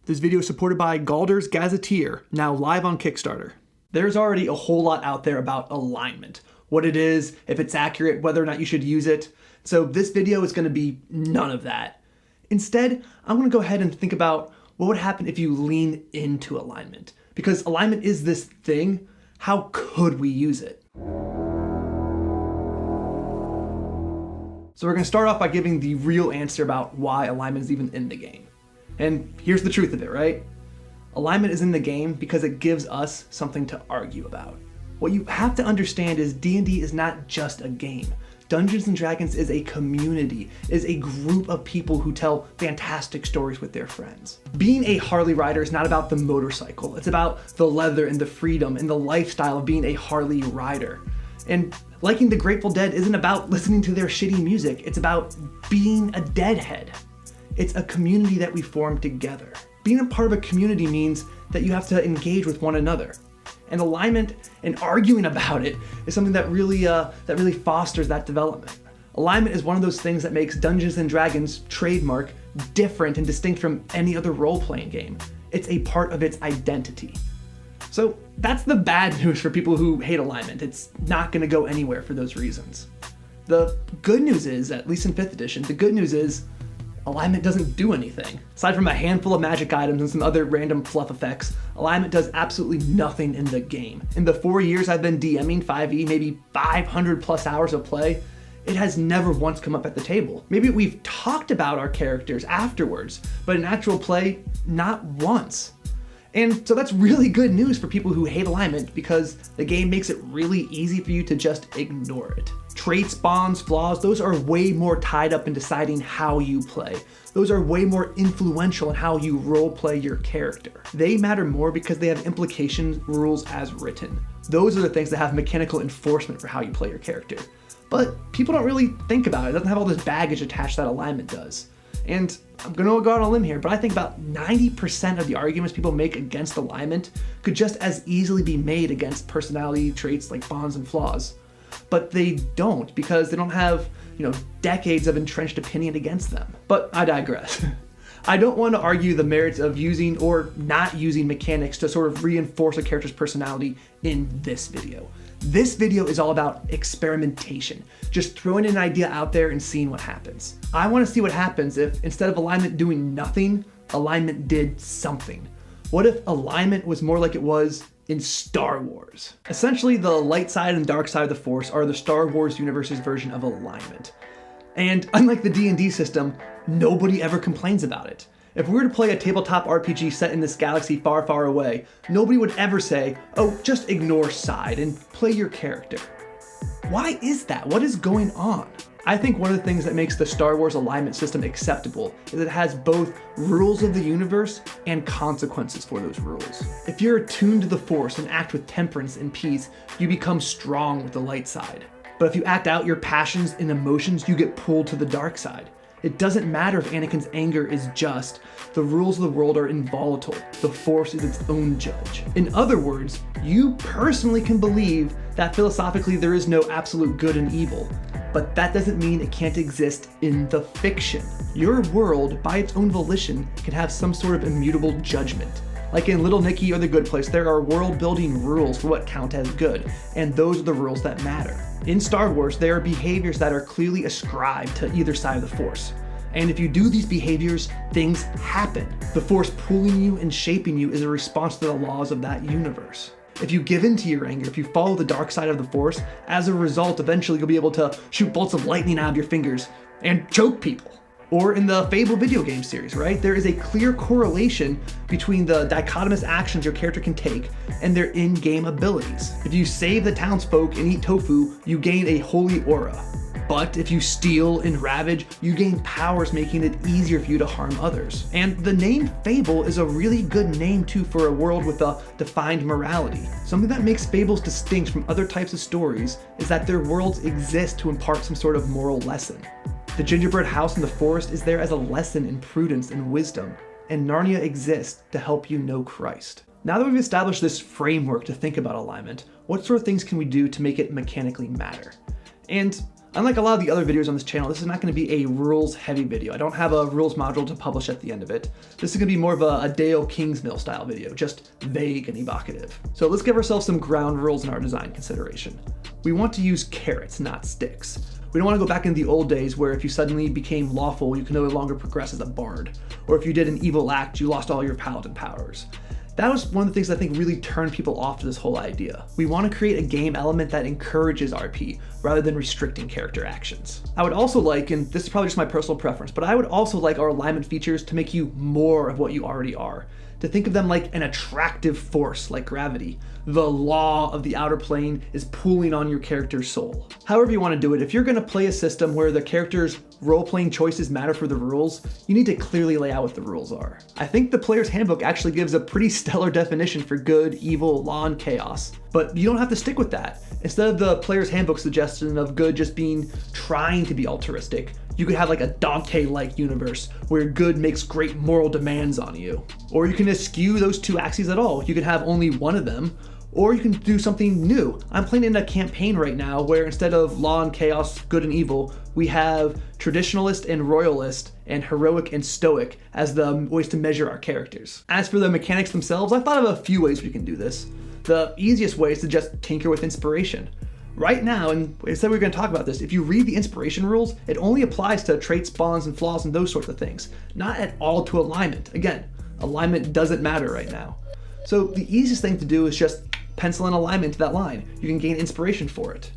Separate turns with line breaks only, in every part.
This video is supported by Galder's Gazetteer, now live on Kickstarter. There's already a whole lot out there about alignment, what it is, if it's accurate, whether or not you should use it. So this video is going to be none of that. Instead, I'm going to go ahead and think about what would happen if you lean into alignment. Because alignment is this thing, how could we use it? So we're going to start off by giving the real answer about why alignment is even in the game. And here's the truth of it, right? Alignment is in the game because it gives us something to argue about. What you have to understand is D&D is not just a game. Dungeons & Dragons is a community, is a group of people who tell fantastic stories with their friends. Being a Harley rider is not about the motorcycle. It's about the leather and the freedom and the lifestyle of being a Harley rider. And liking the Grateful Dead isn't about listening to their shitty music. It's about being a deadhead. It's a community that we form together. Being a part of a community means that you have to engage with one another. And alignment and arguing about it is something that really fosters that development. Alignment is one of those things that makes Dungeons & Dragons trademark different and distinct from any other role-playing game. It's a part of its identity. So that's the bad news for people who hate alignment. It's not going to go anywhere for those reasons. The good news is, at least in 5th edition, the good news is alignment doesn't do anything. Aside from a handful of magic items and some other random fluff effects, alignment does absolutely nothing in the game. In the 4 years I've been DMing 5e, maybe 500 plus hours of play, it has never once come up at the table. Maybe we've talked about our characters afterwards, but in actual play, not once. And so that's really good news for people who hate alignment because the game makes it really easy for you to just ignore it. Traits, bonds, flaws, those are way more tied up in deciding how you play. Those are way more influential in how you roleplay your character. They matter more because they have implications, rules as written. Those are the things that have mechanical enforcement for how you play your character. But people don't really think about it. It doesn't have all this baggage attached that alignment does. And I'm gonna go out on a limb here, but I think about 90% of the arguments people make against alignment could just as easily be made against personality traits like bonds and flaws. But they don't because they don't have, decades of entrenched opinion against them. But I digress. I don't want to argue the merits of using or not using mechanics to sort of reinforce a character's personality in this video. This video is all about experimentation, just throwing an idea out there and seeing what happens. I want to see what happens if instead of alignment doing nothing, alignment did something. What if alignment was more like it was in Star Wars? Essentially, the light side and dark side of the Force are the Star Wars universe's version of alignment. And unlike the D&D system, nobody ever complains about it. If we were to play a tabletop RPG set in this galaxy far, far away, nobody would ever say, oh, just ignore side and play your character. Why is that? What is going on? I think one of the things that makes the Star Wars alignment system acceptable is it has both rules of the universe and consequences for those rules. If you're attuned to the Force and act with temperance and peace, you become strong with the light side. But if you act out your passions and emotions, you get pulled to the dark side. It doesn't matter if Anakin's anger is just. The rules of the world are involatile. The Force is its own judge. In other words, you personally can believe that philosophically there is no absolute good and evil, but that doesn't mean it can't exist in the fiction. Your world, by its own volition, can have some sort of immutable judgment. Like in Little Nicky or The Good Place, there are world-building rules for what count as good, and those are the rules that matter. In Star Wars, there are behaviors that are clearly ascribed to either side of the Force. And if you do these behaviors, things happen. The Force pulling you and shaping you is a response to the laws of that universe. If you give in to your anger, if you follow the dark side of the Force, as a result, eventually you'll be able to shoot bolts of lightning out of your fingers and choke people. Or in the Fable video game series, right? There is a clear correlation between the dichotomous actions your character can take and their in-game abilities. If you save the townsfolk and eat tofu, you gain a holy aura. But if you steal and ravage, you gain powers making it easier for you to harm others. And the name Fable is a really good name too for a world with a defined morality. Something that makes Fables distinct from other types of stories is that their worlds exist to impart some sort of moral lesson. The gingerbread house in the forest is there as a lesson in prudence and wisdom, and Narnia exists to help you know Christ. Now that we've established this framework to think about alignment, what sort of things can we do to make it mechanically matter? And Unlike a lot of the other videos on this channel, this is not going to be a rules-heavy video. I don't have a rules module to publish at the end of it. This is going to be more of a Dale Kingsmill style video, just vague and evocative. So let's give ourselves some ground rules in our design consideration. We want to use carrots, not sticks. We don't want to go back in the old days where if you suddenly became lawful, you can no longer progress as a bard. Or if you did an evil act, you lost all your paladin powers. That was one of the things I think really turned people off to this whole idea. We want to create a game element that encourages RP rather than restricting character actions. I would also like, and this is probably just my personal preference, but I would also like our alignment features to make you more of what you already are. To think of them like an attractive force like gravity. The law of the outer plane is pulling on your character's soul. However you want to do it, if you're going to play a system where the character's role-playing choices matter for the rules, you need to clearly lay out what the rules are. I think the player's handbook actually gives a pretty stellar definition for good, evil, law, and chaos. But you don't have to stick with that. Instead of the player's handbook suggestion of good just being trying to be altruistic, you could have like a Dante-like universe where good makes great moral demands on you. Or you can eschew those two axes at all. You can have only one of them, or you can do something new. I'm playing in a campaign right now where instead of law and chaos, good and evil, we have traditionalist and royalist and heroic and stoic as the ways to measure our characters. As for the mechanics themselves, I thought of a few ways we can do this. The easiest way is to just tinker with inspiration. Right now, and I said we were going to talk about this, if you read the inspiration rules, it only applies to trait spawns and flaws and those sorts of things, not at all to alignment. Again, alignment doesn't matter right now. So the easiest thing to do is just pencil in alignment to that line. You can gain inspiration for it.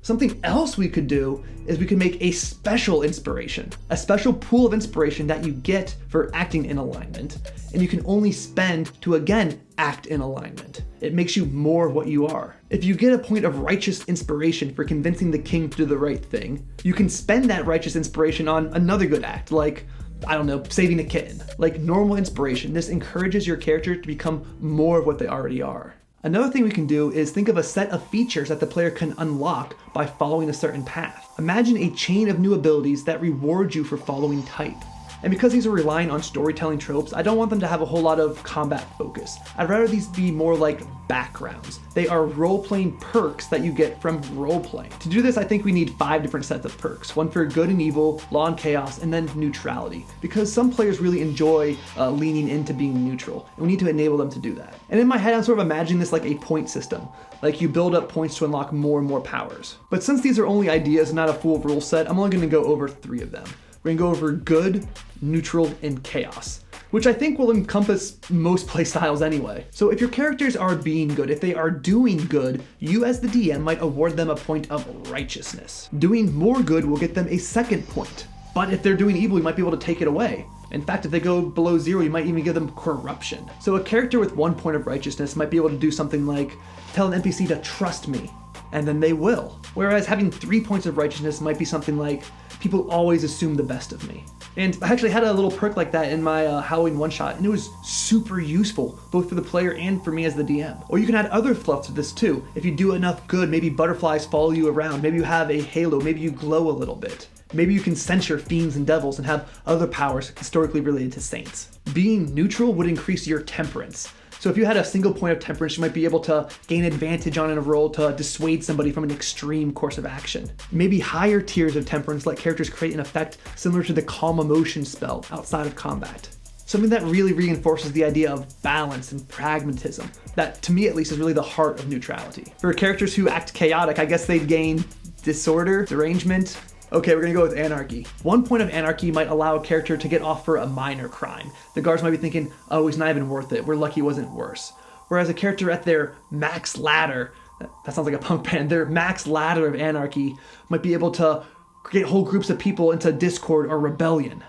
Something else we could do is we could make a special inspiration, a special pool of inspiration that you get for acting in alignment, and you can only spend to again act in alignment. It makes you more what you are. If you get a point of righteous inspiration for convincing the king to do the right thing, you can spend that righteous inspiration on another good act, like, I don't know, saving a kitten. Like normal inspiration, this encourages your character to become more of what they already are. Another thing we can do is think of a set of features that the player can unlock by following a certain path. Imagine a chain of new abilities that reward you for following type. And because these are relying on storytelling tropes, I don't want them to have a whole lot of combat focus. I'd rather these be more like backgrounds. They are role-playing perks that you get from role-playing. To do this, I think we need 5 different sets of perks. One for good and evil, law and chaos, and then neutrality. Because some players really enjoy leaning into being neutral, and we need to enable them to do that. And in my head, I'm sort of imagining this like a point system. Like you build up points to unlock more and more powers. But since these are only ideas and not a full rule set, I'm only going to go over 3 of them. We're gonna go over good, neutral, and chaos, which I think will encompass most playstyles anyway. So if your characters are being good, if they are doing good, you as the DM might award them a point of righteousness. Doing more good will get them a second point. But if they're doing evil, you might be able to take it away. In fact, if they go below 0, you might even give them corruption. So a character with 1 point of righteousness might be able to do something like tell an NPC to trust me, and then they will. Whereas having 3 points of righteousness might be something like people always assume the best of me. And I actually had a little perk like that in my Halloween one-shot, and it was super useful, both for the player and for me as the DM. Or you can add other fluff to this too. If you do enough good, maybe butterflies follow you around, maybe you have a halo, maybe you glow a little bit. Maybe you can censure fiends and devils and have other powers historically related to saints. Being neutral would increase your temperance. So if you had a single point of temperance, you might be able to gain advantage on a roll to dissuade somebody from an extreme course of action. Maybe higher tiers of temperance let characters create an effect similar to the calm emotion spell outside of combat. Something that really reinforces the idea of balance and pragmatism. That, to me at least, is really the heart of neutrality. For characters who act chaotic, I guess they'd gain disorder, derangement. Okay, we're gonna go with anarchy. 1 point of anarchy might allow a character to get off for a minor crime. The guards might be thinking, oh, he's not even worth it. We're lucky it wasn't worse. Whereas a character at their max ladder, that sounds like a punk band, their max ladder of anarchy might be able to get whole groups of people into discord or rebellion.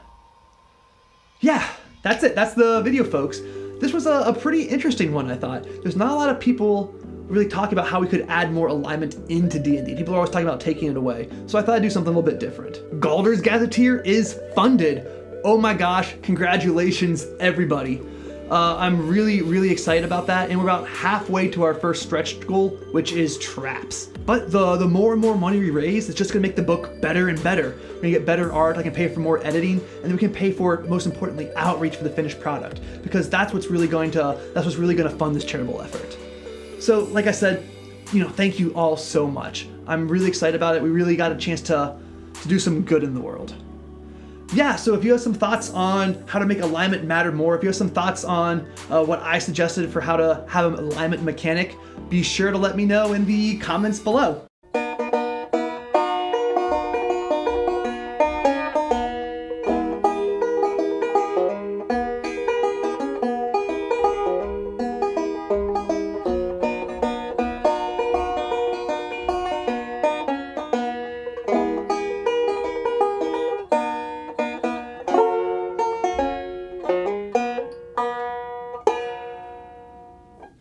Yeah, that's it. That's the video, folks. This was a pretty interesting one, I thought. There's not a lot of people really talk about how we could add more alignment into D&D. People are always talking about taking it away. So I thought I'd do something a little bit different. Galder's Gazetteer is funded. Oh my gosh, congratulations everybody. I'm really excited about that, and we're about halfway to our first stretch goal, which is traps. But the more and more money we raise, it's just gonna make the book better and better. We're gonna get better art, I can pay for more editing, and then we can pay for, most importantly, outreach for the finished product, because that's what's really gonna fund this charitable effort. So like I said, thank you all so much. I'm really excited about it. We really got a chance to to do some good in the world. Yeah, so if you have some thoughts on how to make alignment matter more, if you have some thoughts on what I suggested for how to have an alignment mechanic, be sure to let me know in the comments below.